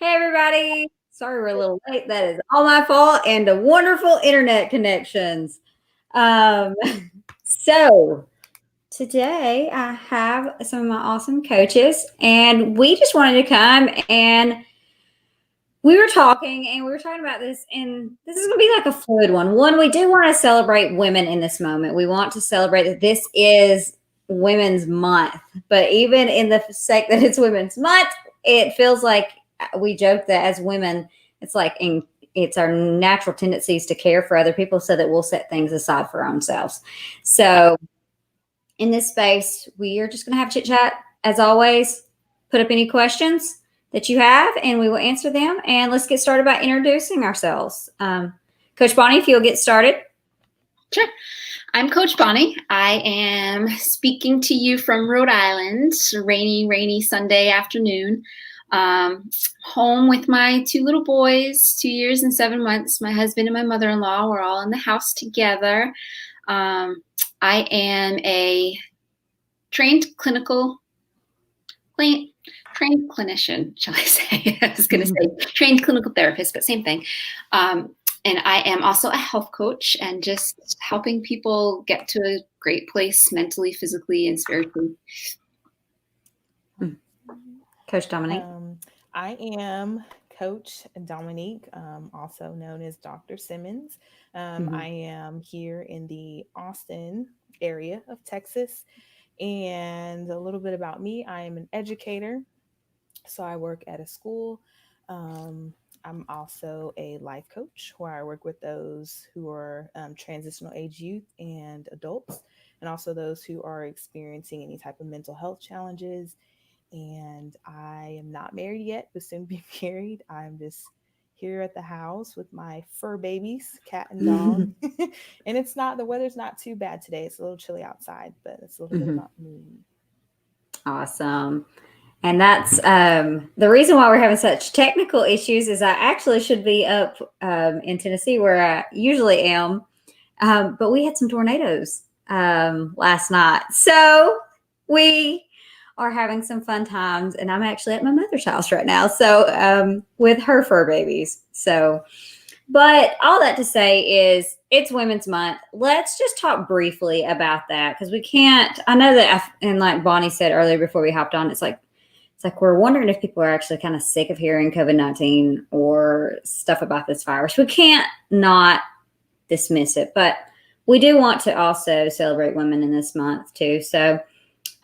Hey, everybody. Sorry we're a little late. That is all my fault and the wonderful internet connections. Um, so, today I have some of my awesome coaches, and we just wanted to come and we were talking and we were talking about this, and this is going to be like a fluid one. One, we do want to celebrate women in this moment. We want to celebrate that this is Women's Month, but even in the sake that it's Women's Month, it feels like we joke that as women, it's like it's our natural tendencies to care for other people so that we'll set things aside for ourselves. So, in this space, we are just going to have chit chat as always. Put up any questions that you have, and we will answer them. And let's get started by introducing ourselves. Coach Bonnie, if you'll get started. Sure. I'm Coach Bonnie. I am speaking to you from Rhode Island, rainy Sunday afternoon. Home with my two little boys, 2 years and 7 months. My husband and my mother-in-law, we're all in the house together. I am a trained clinician, shall I say? I was going to say trained clinical therapist, but same thing. And I am also a health coach and just helping people get to a great place mentally, physically, and spiritually. Coach Dominique. I am Coach Dominique, also known as Dr. Simmons. I am here in the Austin area of Texas. And a little bit about me, I am an educator. So I work at a school. I'm also a life coach where I work with those who are transitional age youth and adults, and also those who are experiencing any type of mental health challenges. And I am not married yet, but soon be married. I'm just here at the house with my fur babies, cat and dog. And the weather's not too bad today. It's a little chilly outside, but it's a little bit about me. Awesome. And that's the reason why we're having such technical issues is I actually should be up in Tennessee where I usually am. But we had some tornadoes last night. So we are having some fun times. And I'm actually at my mother's house right now. So with her fur babies. But all that to say is it's Women's Month. Let's just talk briefly about that because we can't. I know that, and like Bonnie said earlier before we hopped on, it's like we're wondering if people are actually kind of sick of hearing COVID-19 or stuff about this virus. We can't not dismiss it, but we do want to also celebrate women in this month too. So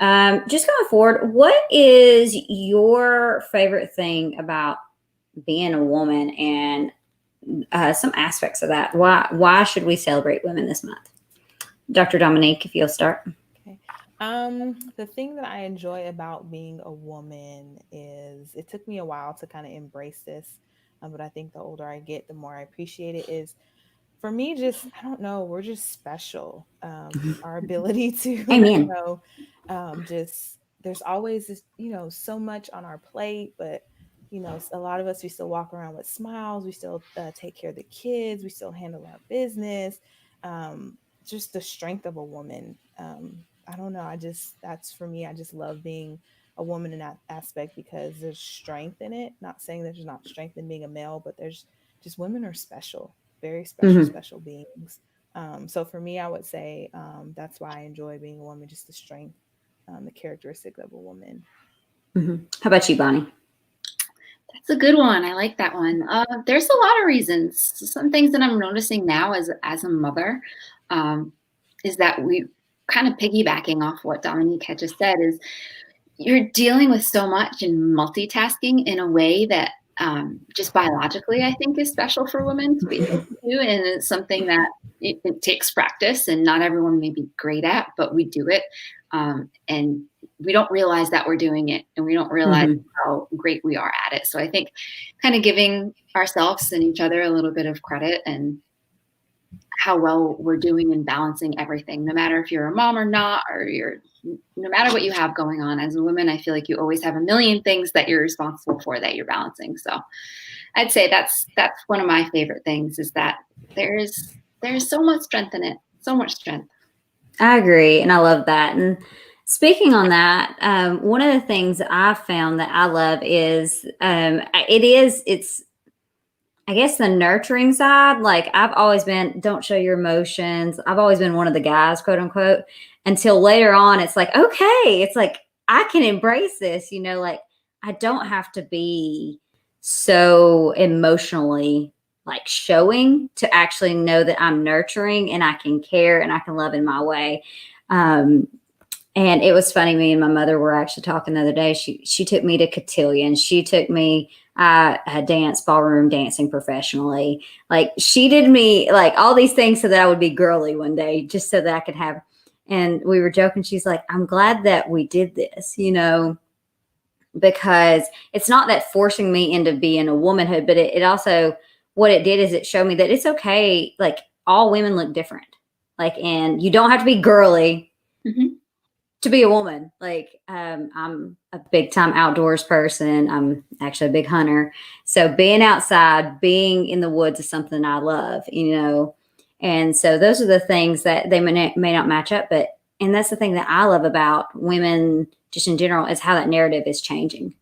just going forward, what is your favorite thing about being a woman and some aspects of that? Why should we celebrate women this month? Dr. Dominique, if you'll start. Okay. The thing that I enjoy about being a woman is it took me a while to kind of embrace this, but I think the older I get, the more I appreciate it. Is for me, just I don't know, we're just special. Our ability to, Amen. just there's always this, so much on our plate, but a lot of us, we still walk around with smiles. We still take care of the kids. We still handle our business. Just the strength of a woman. I don't know. That's for me. I just love being a woman in that aspect because there's strength in it. Not saying there's not strength in being a male, but there's just women are special, very special, special beings. So for me, I would say that's why I enjoy being a woman, just the strength, the characteristic of a woman. How about you, Bonnie? That's a good one. I like that one. There's a lot of reasons. Some things that I'm noticing now as a mother is that we kind of piggybacking off what Dominique had just said is you're dealing with so much and multitasking in a way that just biologically, I think is special for women to be able to do. And it's something that it takes practice and not everyone may be great at, but we do it. And we don't realize that we're doing it and we don't realize how great we are at it. So I think kind of giving ourselves and each other a little bit of credit and how well we're doing in balancing everything, no matter if you're a mom or not, or no matter what you have going on as a woman, I feel like you always have a million things that you're responsible for that you're balancing. So I'd say that's one of my favorite things is that there's so much strength in it, so much strength. I agree. And I love that. And Speaking on that, one of the things I've found that I love is it's I guess the nurturing side. Like I've always been, don't show your emotions. I've always been one of the guys, quote unquote, until later on. It's like, okay, it's like I can embrace this, like I don't have to be so emotionally like showing to actually know that I'm nurturing and I can care and I can love in my way. And it was funny. Me and my mother were actually talking the other day. She took me to cotillion. She took me. I had danced ballroom dancing professionally. Like she did me like all these things so that I would be girly one day, just so that I could have. And we were joking. She's like, "I'm glad that we did this, because it's not that forcing me into being a womanhood, but it also what it did is it showed me that it's okay. Like all women look different. Like, and you don't have to be girly." Mm-hmm. To be a woman. Like I'm a big time outdoors person. I'm actually a big hunter. So being outside, being in the woods is something I love, And so those are the things that they may not match up, and that's the thing that I love about women just in general is how that narrative is changing.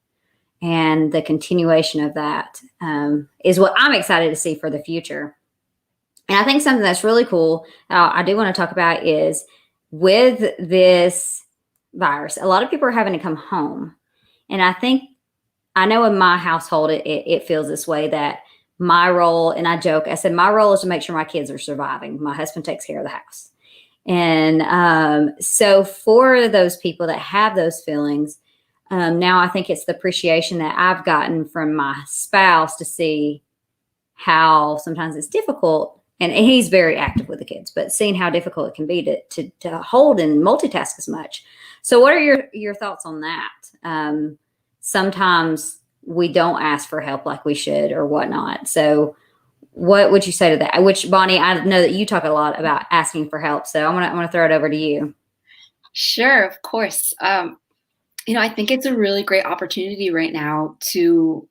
And the continuation of that is what I'm excited to see for the future. And I think something that's really cool, I do want to talk about is with this virus, a lot of people are having to come home. And I know in my household, it feels this way that my role, and I said, my role is to make sure my kids are surviving. My husband takes care of the house. And so for those people that have those feelings, now I think it's the appreciation that I've gotten from my spouse to see how sometimes it's difficult. And he's very active with the kids, but seeing how difficult it can be to hold and multitask as much. So what are your thoughts on that? Sometimes we don't ask for help like we should or whatnot. So what would you say to that? Which, Bonnie, I know that you talk a lot about asking for help. So I'm gonna throw it over to you. Sure, of course. I think it's a really great opportunity right now to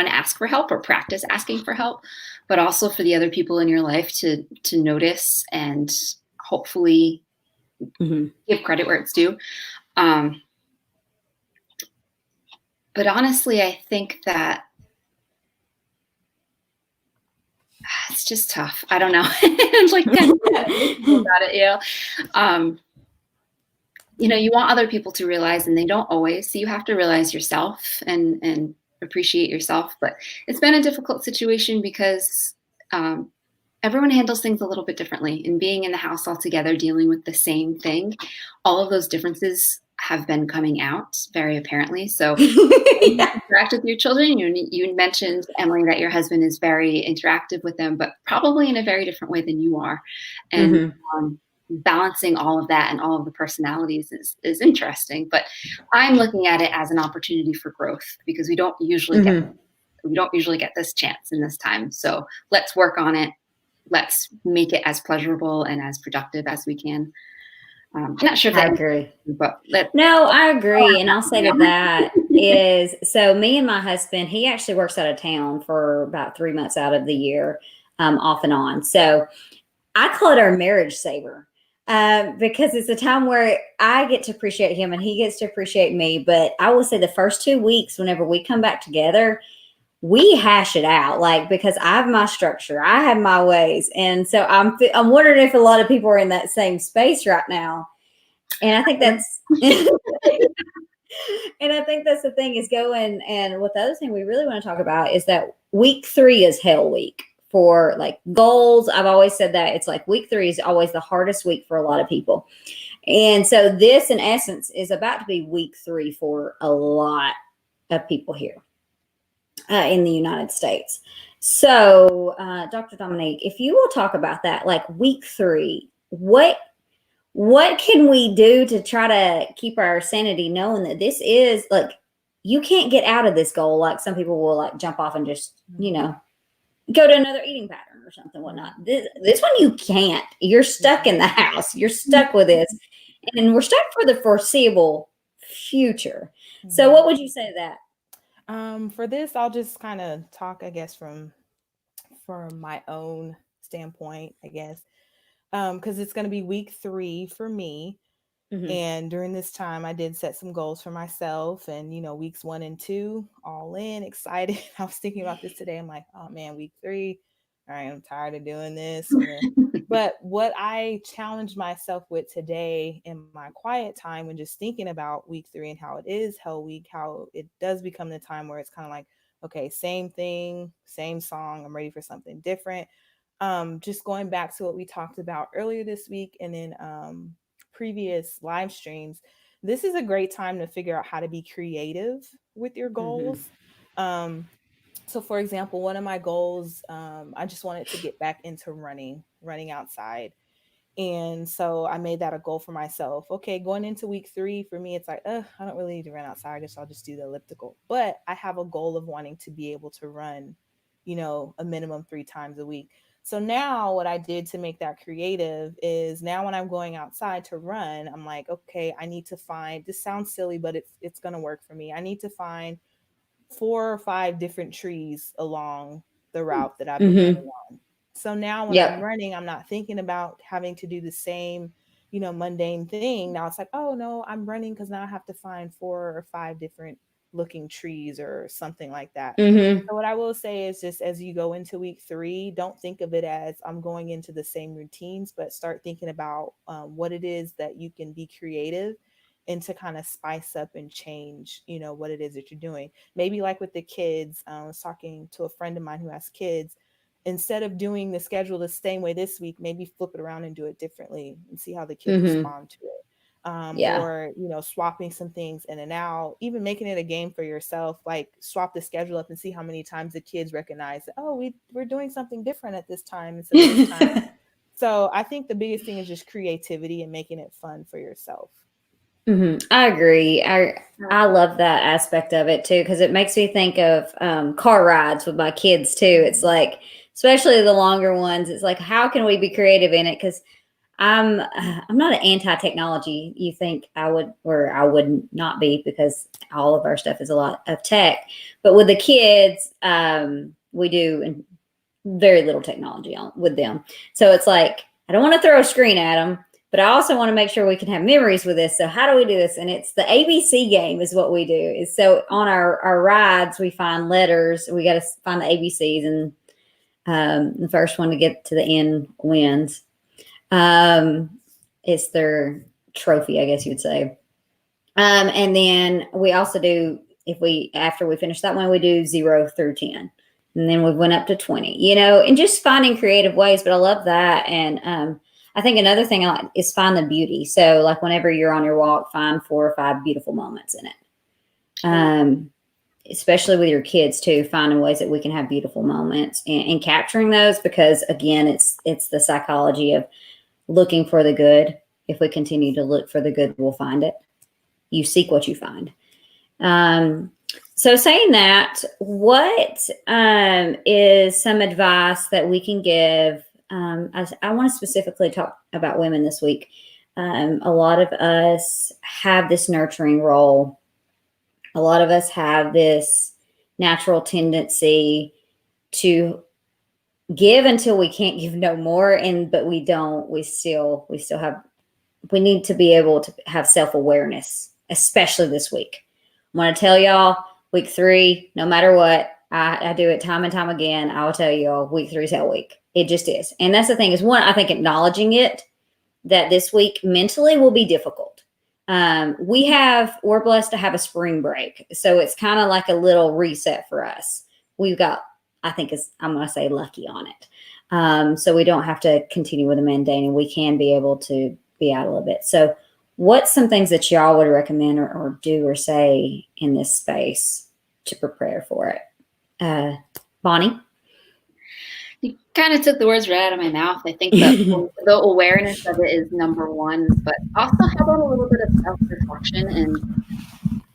ask for help or practice asking for help, but also for the other people in your life to notice and hopefully give credit where it's due. But honestly, I think that it's just tough. I don't know. It's like kind of about it, you want other people to realize, and they don't always. So you have to realize yourself and appreciate yourself. But it's been a difficult situation because everyone handles things a little bit differently. And being in the house all together, dealing with the same thing, all of those differences have been coming out very apparently. So you interact with your children. You mentioned, Emily, that your husband is very interactive with them, but probably in a very different way than you are. And balancing all of that and all of the personalities is interesting. But I'm looking at it as an opportunity for growth because we don't usually get this chance in this time. So let's work on it. Let's make it as pleasurable and as productive as we can. I'm not sure if I agree. But no, I agree. And I'll say to that is, so me and my husband, he actually works out of town for about 3 months out of the year, off and on. So I call it our marriage saver, because it's a time where I get to appreciate him and he gets to appreciate me. But I will say the first 2 weeks, whenever we come back together, we hash it out, like, because I have my structure, I have my ways. And so I'm wondering if a lot of people are in that same space right now. And I think that's, and I think that's the thing is going. And what the other thing we really want to talk about is that week 3 is hell week for like goals. I've always said that it's like week 3 is always the hardest week for a lot of people. And so this in essence is about to be week 3 for a lot of people here. In the United States. So, Dr. Dominique, if you will talk about that, like week 3, what can we do to try to keep our sanity, knowing that this is like, you can't get out of this goal. Like some people will like jump off and just, go to another eating pattern or something, whatnot. This one, you can't. You're stuck in the house. You're stuck with this. And we're stuck for the foreseeable future. So what would you say to that? For this, I'll just kind of talk, I guess, from my own standpoint, I guess, because it's going to be week 3 for me. And during this time, I did set some goals for myself, and, weeks 1 and 2, all in, excited. I was thinking about this today. I'm like, oh man, week 3, all right, I'm tired of doing this. But what I challenged myself with today in my quiet time, when just thinking about week 3 and how it is Hell Week, how it does become the time where it's kind of like, okay, same thing, same song. I'm ready for something different. Just going back to what we talked about earlier this week and in previous live streams, this is a great time to figure out how to be creative with your goals. So for example, one of my goals, I just wanted to get back into running outside. And so I made that a goal for myself. Okay, going into week 3, for me, it's like, I don't really need to run outside. I guess I'll just do the elliptical. But I have a goal of wanting to be able to run, a minimum 3 times a week. So now what I did to make that creative is, now when I'm going outside to run, I'm like, okay, I need to find, this sounds silly, but it's going to work for me. I need to find 4 or 5 different trees along the route that I've been running on. So now when I'm running, I'm not thinking about having to do the same, mundane thing. Now it's like, oh no, I'm running because now I have to find 4 or 5 different looking trees or something like that. So what I will say is, just as you go into week 3, don't think of it as I'm going into the same routines, but start thinking about what it is that you can be creative and to kind of spice up and change, what it is that you're doing. Maybe like with the kids, I was talking to a friend of mine who has kids. Instead of doing the schedule the same way this week, maybe flip it around and do it differently and see how the kids respond to it. Or, swapping some things in and out, even making it a game for yourself, like swap the schedule up and see how many times the kids recognize that, oh, we're doing something different at this time instead of this time. So I think the biggest thing is just creativity and making it fun for yourself. I agree. I love that aspect of it too, because it makes me think of car rides with my kids too. It's like, especially the longer ones, it's like, how can we be creative in it? Because I'm not an anti-technology. You think I would, or I would not be, because all of our stuff is a lot of tech. But with the kids, we do very little technology with them. So it's like, I don't want to throw a screen at them, but I also want to make sure we can have memories with this. So how do we do this? And it's the ABC game is what we do. Is so on our rides, we find letters. We got to find the ABCs, and the first one to get to the end wins. It's their trophy, I guess you would say. And then we also do, after we finish that one, we do 0 through 10. And then we went up to 20, and just finding creative ways. But I love that. And I think another thing I like is find the beauty. So like whenever you're on your walk, find 4 or 5 beautiful moments in it. Especially with your kids too, finding ways that we can have beautiful moments and capturing those, because again, it's the psychology of looking for the good. If we continue to look for the good, we'll find it. You seek what you find. So saying that, what is some advice that we can give? I want to specifically talk about women this week. A lot of us have this nurturing role. A lot of us have this natural tendency to give until we can't give no more. But we don't. We still have. We need to be able to have self-awareness, especially this week. I want to tell y'all, week 3, no matter what, I do it time and time again. I will tell y'all, week 3 is hell week. It just is. And that's the thing is, one, I think acknowledging it, that this week mentally will be difficult. We're blessed to have a spring break. So it's kind of like a little reset for us. We've got, I'm going to say lucky on it. So we don't have to continue with the mundane, and we can be able to be out a little bit. So what's some things that y'all would recommend or do or say in this space to prepare for it? Bonnie? You kind of took the words right out of my mouth. I think that the awareness of it is number one, but also how about a little bit of self-reflection? And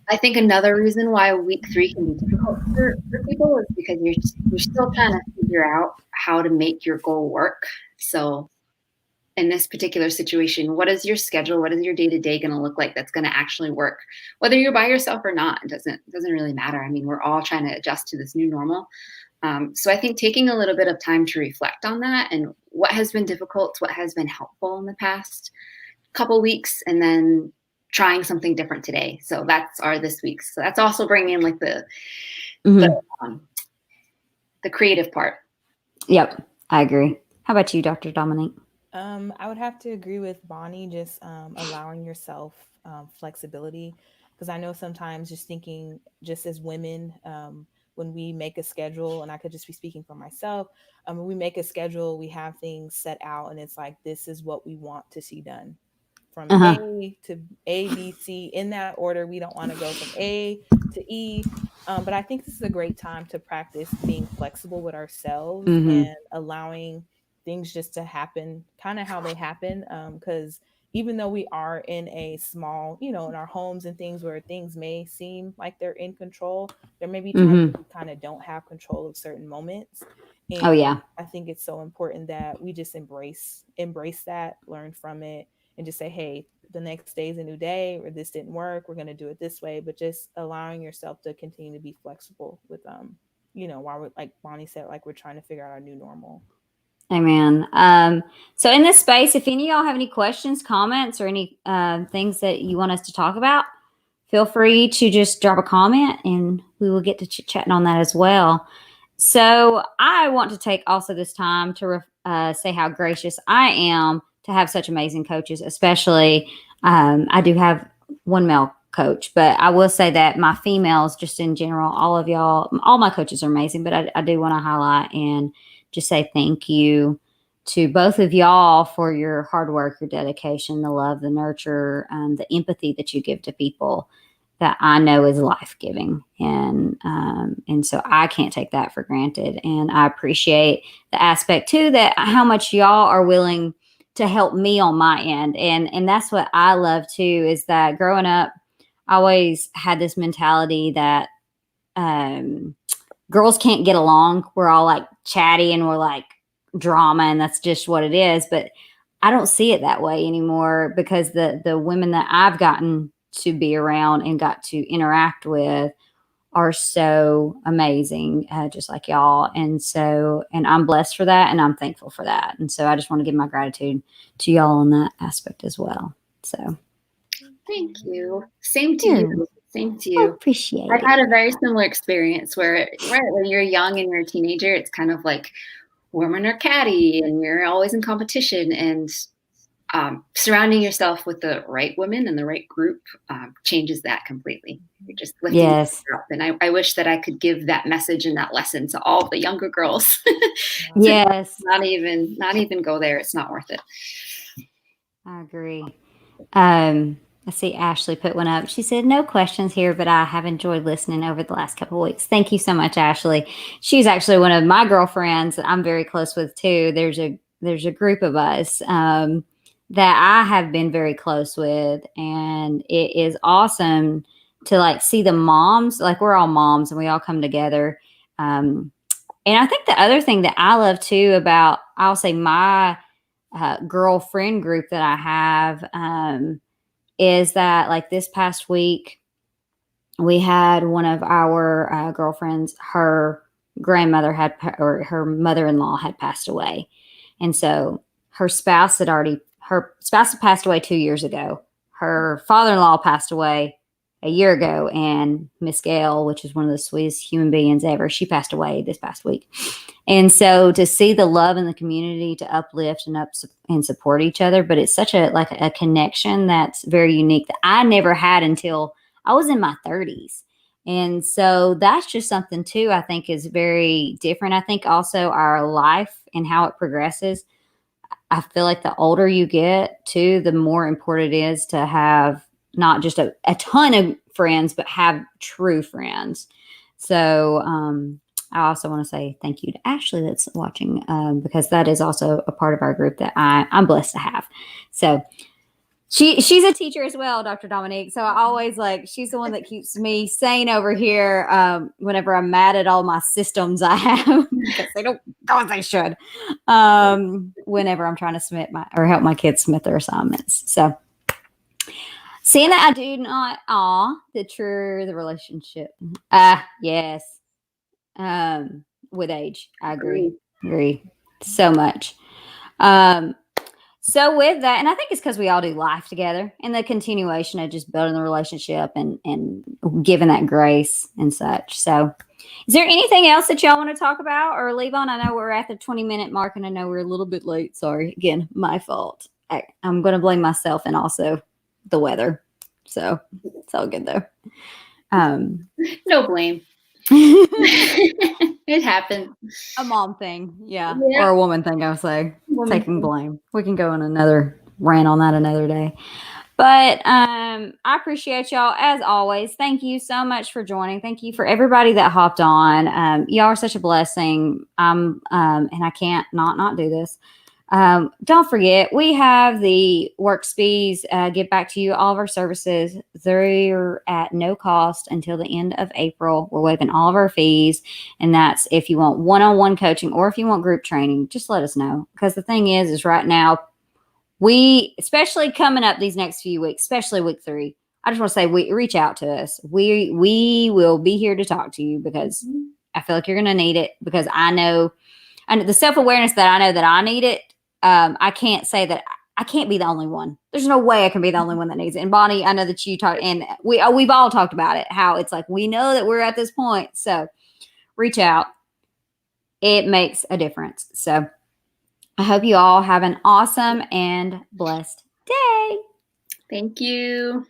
I think another reason why week 3 can be difficult for people is because you're still trying to figure out how to make your goal work. So in this particular situation, what is your schedule? What is your day-to-day going to look like that's going to actually work? Whether you're by yourself or not, it doesn't really matter. I mean, we're all trying to adjust to this new normal. So I think taking a little bit of time to reflect on that and what has been difficult, what has been helpful in the past, couple weeks and then trying something different today. So that's our this week's. So that's also bringing in like the creative part. Yep, I agree. How about you, Dr. Dominique? I would have to agree with Bonnie, just allowing yourself flexibility, because I know sometimes just thinking, just as women, when we make a schedule, and I could just be speaking for myself, when we make a schedule, we have things set out, and it's like, this is what we want to see done from A to A, B, C in that order. We don't want to go from A to E. But I think this is a great time to practice being flexible with ourselves and allowing things just to happen kind of how they happen. Because even though we are in a small, in our homes and things where things may seem like they're in control, there may be times we kind of don't have control of certain moments. And I think it's so important that we just embrace that, learn from it, and just say, hey, the next day is a new day, or this didn't work, we're going to do it this way. But just allowing yourself to continue to be flexible with, while we're, like Bonnie said, like we're trying to figure out our new normal. Amen. So in this space, if any of y'all have any questions, comments, or any things that you want us to talk about, feel free to just drop a comment and we will get to chit-chatting on that as well. So I want to take also this time to say how gracious I am to have such amazing coaches, especially I do have one male coach, but I will say that my females, just in general, all of y'all, all my coaches are amazing, but I do want to highlight and just say thank you to both of y'all for your hard work, your dedication, the love, the nurture, the empathy that you give to people that I know is life-giving. And so I can't take that for granted. And I appreciate the aspect too, that how much y'all are willing to help me on my end. And that's what I love too, is that growing up, I always had this mentality that, girls can't get along. We're all like chatty and we're like drama, and that's just what it is. But I don't see it that way anymore, because the women that I've gotten to be around and got to interact with are so amazing, just like y'all. And I'm blessed for that, and I'm thankful for that. And so I just want to give my gratitude to y'all on that aspect as well. So thank you. Same to you. Same to you. I appreciate I had a very similar experience where, when you're young and you're a teenager, it's kind of like women are catty and you're always in competition, and surrounding yourself with the right women and the right group changes that completely. You're just lifting yourself up. And I wish that I could give that message and that lesson to all the younger girls. Yes. Not even go there. It's not worth it. I agree. I see Ashley put one up. She said, no questions here, but I have enjoyed listening over the last couple of weeks. Thank you so much, Ashley. She's actually one of my girlfriends that I'm very close with too. There's a group of us that I have been very close with, and it is awesome to like see the moms. Like, we're all moms and we all come together. And I think the other thing that I love too about, I'll say, my girlfriend group that I have, is that like this past week, we had one of our girlfriends, her grandmother or her mother-in-law had passed away. And so her spouse had passed away 2 years ago. Her father-in-law passed away a year ago, and Miss Gail, which is one of the sweetest human beings ever, she passed away this past week. And so to see the love in the community to uplift and support each other, but it's such a connection that's very unique that I never had until I was in my 30s. And so that's just something too, I think is very different. I think also our life and how it progresses, I feel like the older you get too, the more important it is to have not just a ton of friends, but have true friends. So I also want to say thank you to Ashley that's watching, because that is also a part of our group that I'm blessed to have. So she's a teacher as well, Dr. Dominique. So I always she's the one that keeps me sane over here whenever I'm mad at all my systems I have, because they don't go as they should, whenever I'm trying to help my kids submit their assignments. So seeing that I do not the relationship. Yes. With age. I agree so much. So with that, and I think it's because we all do life together and the continuation of just building the relationship and giving that grace and such. So is there anything else that y'all want to talk about or leave on? I know we're at the 20-minute mark and I know we're a little bit late. Sorry. Again, my fault. I'm going to blame myself and also the weather. So it's all good though. No blame. It happened. A mom thing. Yeah. Yeah. Or a woman thing, I would say. Taking blame. We can go on another rant on that another day. But I appreciate y'all as always. Thank you so much for joining. Thank you for everybody that hopped on. Y'all are such a blessing. And I can't not do this. Don't forget, we have the WorkSpeeds get back to you. All of our services, they're at no cost until the end of April. We're waiving all of our fees. And that's if you want one-on-one coaching or if you want group training, just let us know. Because the thing is right now, we, especially coming up these next few weeks, especially week 3, I just want to say, reach out to us. We will be here to talk to you because I feel like you're going to need it because I know, and the self-awareness that I know that I need it. I can't say that I can't be the only one. There's no way I can be the only one that needs it. And Bonnie, I know that you talked, and we've all talked about it, how it's like, we know that we're at this point. So reach out. It makes a difference. So I hope you all have an awesome and blessed day. Thank you.